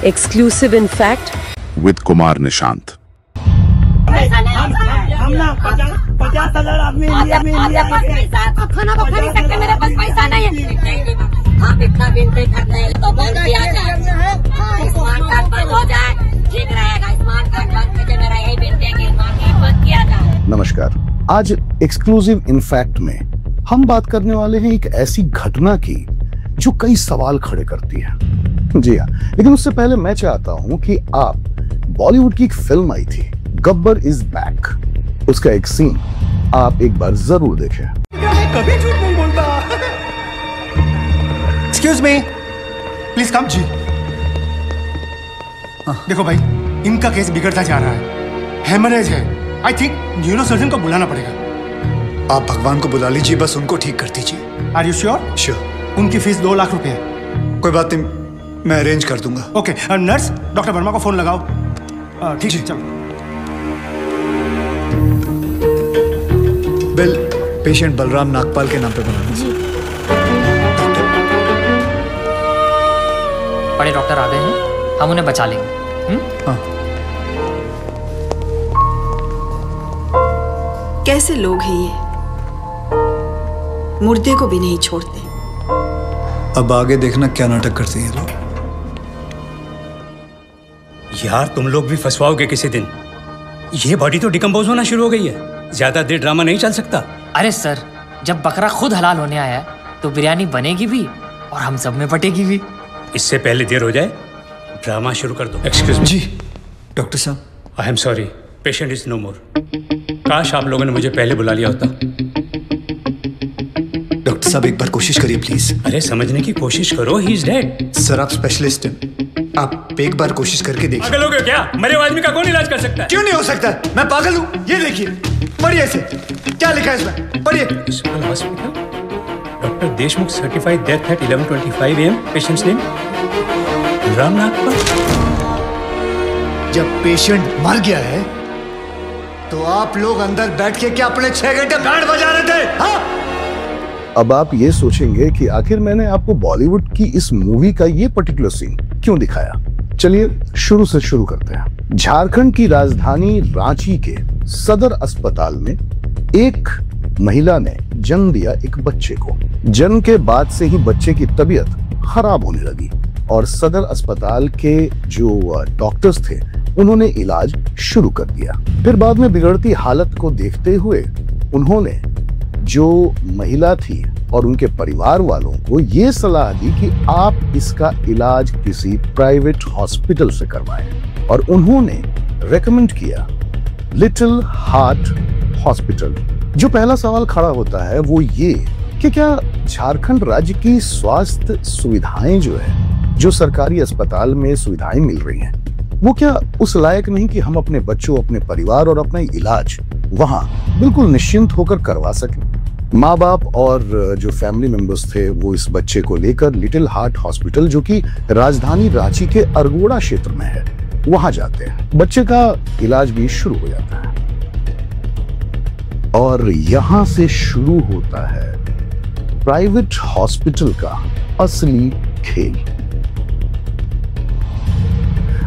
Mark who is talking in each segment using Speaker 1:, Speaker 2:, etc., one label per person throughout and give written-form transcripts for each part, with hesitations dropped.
Speaker 1: Exclusive in fact
Speaker 2: with Kumar Nishant.
Speaker 3: हम ना 50,000 आदमी इंडिया में
Speaker 4: खाना खा नहीं सकते, मेरे पास पैसा नहीं है। आप इतना बिनते करते हैं तो बोल दिया जाए स्मार्ट कार्ड बंद हो जाए, ठीक रहेगा। स्मार्ट कार्ड बंद कीजिए, मेरा यही बिनती है कि स्मार्ट कार्ड बंद किया जाए।
Speaker 5: नमस्कार, आज एक्सक्लूसिव इनफैक्ट में हम बात करने वाले हैं एक ऐसी घटना की जो कई सवाल खड़े करती है। जी हाँ, लेकिन उससे पहले मैं चाहता हूं कि आप बॉलीवुड की एक फिल्म आई थी गब्बर इज बैक, उसका एक सीन आप एक बार जरूर देखें।
Speaker 3: कभी झूठ नहीं बोलता। Excuse me, please come. जी देखो भाई, इनका केस बिगड़ता जा रहा है, हेमरेज है। आई थिंक न्यूरोसर्जन को बुलाना पड़ेगा।
Speaker 6: आप भगवान को बुला लीजिए, बस उनको ठीक कर दीजिए।
Speaker 3: Are you sure?
Speaker 6: श्योर।
Speaker 3: उनकी फीस 2 लाख रुपए है।
Speaker 6: कोई बात नहीं, मैं अरेंज कर दूंगा।
Speaker 3: ओके, नर्स डॉक्टर वर्मा को फोन लगाओ। ठीक है, चलो।
Speaker 6: बिल पेशेंट बलराम नागपाल के नाम पे बनाना।
Speaker 4: जी।
Speaker 7: बड़े डॉक्टर आ गए हैं, हम उन्हें बचा लेंगे।
Speaker 6: हाँ।
Speaker 8: कैसे लोग हैं ये, मुर्दे को भी नहीं छोड़ते।
Speaker 6: अब आगे देखना क्या नाटक करते हैं ये लोग।
Speaker 9: यार तुम लोग भी फंसवाओगे किसी दिन। ये बॉडी तो डिकम्पोज होना शुरू हो गई है, ज्यादा देर ड्रामा नहीं चल सकता।
Speaker 7: अरे सर, जब बकरा खुद हलाल होने आया है तो बिरयानी बनेगी भी और हम सब में बटेगी भी।
Speaker 9: इससे पहले देर हो जाए, ड्रामा शुरू कर दो। Excuse me.
Speaker 6: जी डॉक्टर साहब,
Speaker 9: I am sorry, patient is no more. काश आप लोगों ने मुझे पहले बुला लिया होता।
Speaker 6: डॉक्टर साहब एक बार कोशिश करिए प्लीज।
Speaker 9: अरे समझने की कोशिश करो, ही इज डेड।
Speaker 6: सर आप स्पेशलिस्ट हैं, आप एक बार कोशिश करके देखिए।
Speaker 9: पागल हो गए क्या? मरे हुए आदमी का कौन इलाज कर सकता है?
Speaker 6: क्यों नहीं हो सकता? मैं पागल हूँ? ये देखिए, पढ़िए इसे, क्या लिखा है इसमें, पढ़िए।
Speaker 9: Hospital, doctor Deshmukh certified death eight 11:25 AM। Patients name Ram Nagpal.
Speaker 6: जब पेशेंट मर गया है तो आप लोग अंदर बैठ के क्या अपने 6 घंटे बैंड बजा रहे थे? हाँ?
Speaker 5: अब आप ये सोचेंगे कि आखिर मैंने आपको बॉलीवुड की इस मूवी का ये पर्टिकुलर सीन क्यों दिखाया। चलिए शुरू से शुरू करते हैं। झारखंड की राजधानी रांची के सदर अस्पताल में एक महिला ने जन्म दिया एक बच्चे को। जन्म के बाद से ही बच्चे की तबीयत खराब होने लगी और सदर अस्पताल के जो डॉक्टर्स थे उन्होंने इलाज शुरू कर दिया। फिर बाद में बिगड़ती हालत को देखते हुए उन्होंने जो महिला थी और उनके परिवार वालों को ये सलाह दी कि आप इसका इलाज किसी प्राइवेट हॉस्पिटल से करवाएं और उन्होंने रेकमेंड किया लिटिल हार्ट हॉस्पिटल। जो पहला सवाल खड़ा होता है वो ये कि क्या झारखंड राज्य की स्वास्थ्य सुविधाएं जो है, जो सरकारी अस्पताल में सुविधाएं मिल रही हैं, वो क्या उस लायक नहीं कि हम अपने बच्चों, अपने परिवार और अपना इलाज वहां बिल्कुल निश्चिंत होकर करवा सकें। माँ बाप और जो फैमिली मेंबर्स थे वो इस बच्चे को लेकर लिटिल हार्ट हॉस्पिटल, जो कि राजधानी रांची के अरगोड़ा क्षेत्र में है, वहां जाते हैं। बच्चे का इलाज भी शुरू हो जाता है और यहां से शुरू होता है प्राइवेट हॉस्पिटल का असली खेल।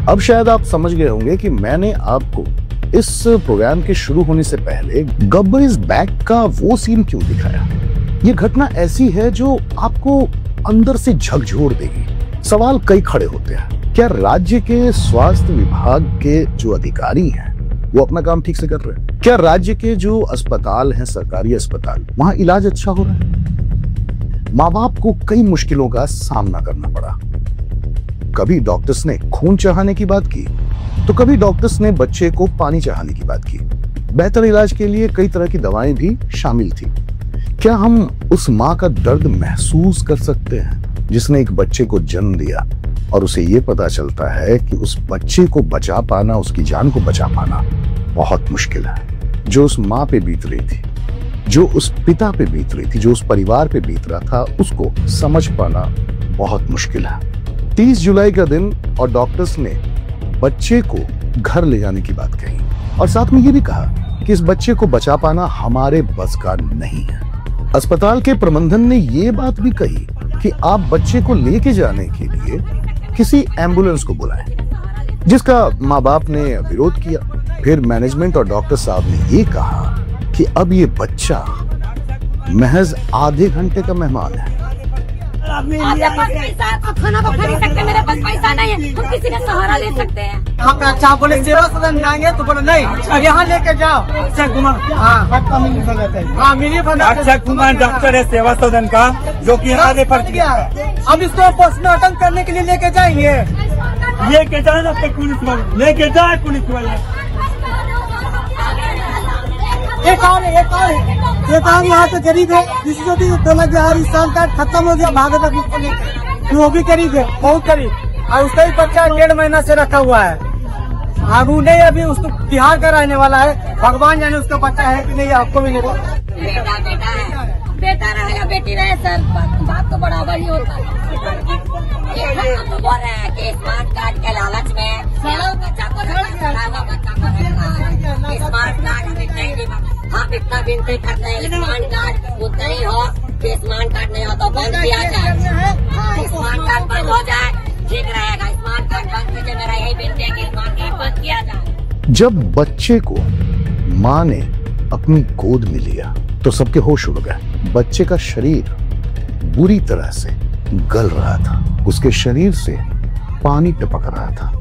Speaker 5: अब शायद आप समझ गए होंगे कि मैंने आपको इस प्रोग्राम के शुरू होने से पहले गब्बर इज बैक का वो सीन क्यों दिखाया। ये घटना ऐसी है जो आपको अंदर से झकझोर देगी। सवाल कई खड़े होते हैं, क्या राज्य के स्वास्थ्य विभाग के जो अधिकारी हैं वो अपना काम ठीक से कर रहे हैं? क्या राज्य के जो अस्पताल हैं, सरकारी अस्पताल, वहां इलाज अच्छा हो रहा है? माँ बाप को कई मुश्किलों का सामना करना पड़ा। कभी डॉक्टर्स ने खून चढ़ाने की बात की तो कभी डॉक्टर्स ने बच्चे को पानी चढ़ाने की बात की। बेहतर इलाज के लिए कई तरह की दवाएं भी शामिल थी। क्या हम उस माँ का दर्द महसूस कर सकते हैं जिसने एक बच्चे को जन्म दिया और उसे ये पता चलता है कि उस बच्चे को बचा पाना, उसकी जान को बचा पाना बहुत मुश्किल है। जो उस माँ पे बीत रही थी, जो उस पिता पे बीत रही थी, जो उस परिवार पे बीत रहा था, उसको समझ पाना बहुत मुश्किल है। 30 जुलाई का दिन और डॉक्टर्स ने बच्चे को घर ले जाने की बात कही और साथ में ये भी कहा कि इस बच्चे को बचा पाना हमारे बस का नहीं है। अस्पताल के प्रबंधन ने ये बात भी कही कि आप बच्चे को लेके जाने के लिए किसी एम्बुलेंस को बुलाएं, जिसका माँ बाप ने विरोध किया। फिर मैनेजमेंट और डॉक्टर साहब ने ये कहा कि अब ये बच्चा महज आधे घंटे का मेहमान है।
Speaker 4: आपके पास पैसा है तो खाना को खरीद सकते हैं, मेरे पास पैसा नहीं है, हम किसी का सहारा ले सकते हैं।
Speaker 1: हम अच्छा बोले सेवा सदन जाएंगे तो बोले नहीं, यहाँ लेके जाओ अक्षय कुमार। हाँ मिली अक्षय कुमार डॉक्टर है सेवा सदन का, जो कि यहाँ रेफर किया है। अब इसको पोस्टमार्टम करने के लिए लेके जाएंगे, लेके जाना पुलिस वाले, लेके जाए पुलिस वाले। एक और यहाँ पे गरीब है, जिसको भी 2000 साल का खत्म हो गया, भागत वो भी करीब है, बहुत करीब। और उसका भी बच्चा 1.5 महीना से रखा हुआ है। आगू नहीं, अभी उसको बिहार का रहने वाला है, भगवान जाने उसका बच्चा है कि नहीं, आपको भी नहीं।
Speaker 4: बेटा है, बेटा रहेगा बेटी रहे सर, बाप तो बराबर ही होता है। हम तो बोल रहे हैं कि स्मार्ट कार्ड के लालच में बच्चा को स्मार्ट कार्ड नहीं, आप इतना विनती करते हैं स्मार्ट कार्ड उतना ही हो कि स्मार्ट कार्ड नहीं हो तो बंद किया जाए, स्मार्ट कार्ड बंद हो जाए ठीक रहेगा। स्मार्ट कार्ड बंद कीजिए, मेरा यही विनती है कि स्मार्ट कार्ड बंद किया जाए।
Speaker 5: जब बच्चे को माँ ने अपनी गोद में लिया तो सबके होश उड़ गए। बच्चे का शरीर बुरी तरह से गल रहा था, उसके शरीर से पानी टपक रहा था।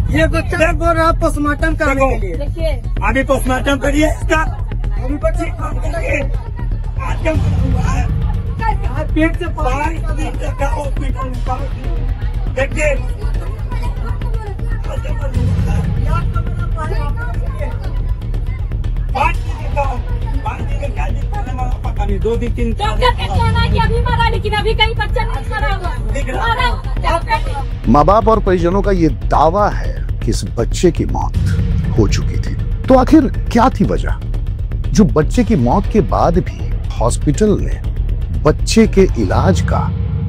Speaker 1: ये बच्चा बोल रहा है पोस्टमार्टम करने के लिए। देखिए अभी पोस्टमार्टम करिए इसका, अभी बच्चे पेट से बाहर हॉस्पिटल देखिए। पता नहीं 2 दिन 3
Speaker 4: अभी मारा, लेकिन अभी कहीं बच्चा नहीं मरा हुआ।
Speaker 5: माँ बाप और परिजनों का ये दावा है कि इस बच्चे की मौत हो चुकी थी। तो आखिर क्या थी वजह जो बच्चे की मौत के बाद भी हॉस्पिटल ने बच्चे के इलाज का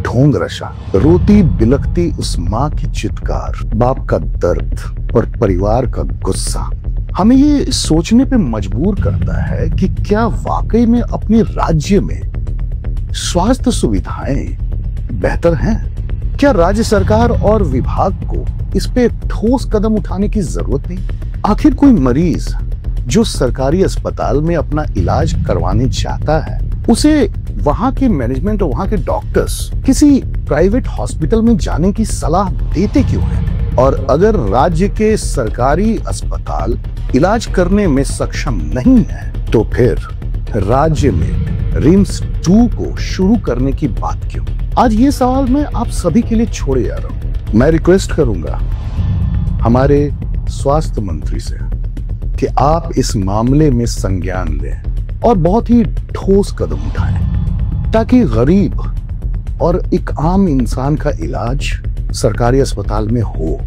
Speaker 5: ढोंग रचा? रोती बिलखती उस माँ की चित्कार, बाप का दर्द और परिवार का गुस्सा हमें ये सोचने पे मजबूर करता है कि क्या वाकई में अपने राज्य में स्वास्थ्य सुविधाएं बेहतर हैं? क्या राज्य सरकार और विभाग को इस पे ठोस कदम उठाने की जरूरत नहीं? आखिर कोई मरीज जो सरकारी अस्पताल में अपना इलाज करवाने चाहता है, उसे वहां के मैनेजमेंट और वहां के डॉक्टर्स किसी प्राइवेट हॉस्पिटल में जाने की सलाह देते क्यों हैं? और अगर राज्य के सरकारी अस्पताल इलाज करने में सक्षम नहीं है तो फिर राज्य में रिम्स 2 को शुरू करने की बात क्यों? आज ये सवाल मैं आप सभी के लिए छोड़े जा रहा हूं। मैं रिक्वेस्ट करूंगा हमारे स्वास्थ्य मंत्री से कि आप इस मामले में संज्ञान लें और बहुत ही ठोस कदम उठाएं ताकि गरीब और एक आम इंसान का इलाज सरकारी अस्पताल में हो,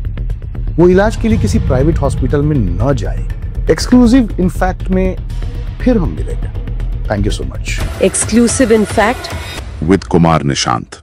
Speaker 5: वो इलाज के लिए किसी प्राइवेट हॉस्पिटल में न जाए। एक्सक्लूसिव इन फैक्ट में फिर हम मिलेंगे। Thank you so much.
Speaker 8: Exclusive in fact
Speaker 2: with Kumar Nishant.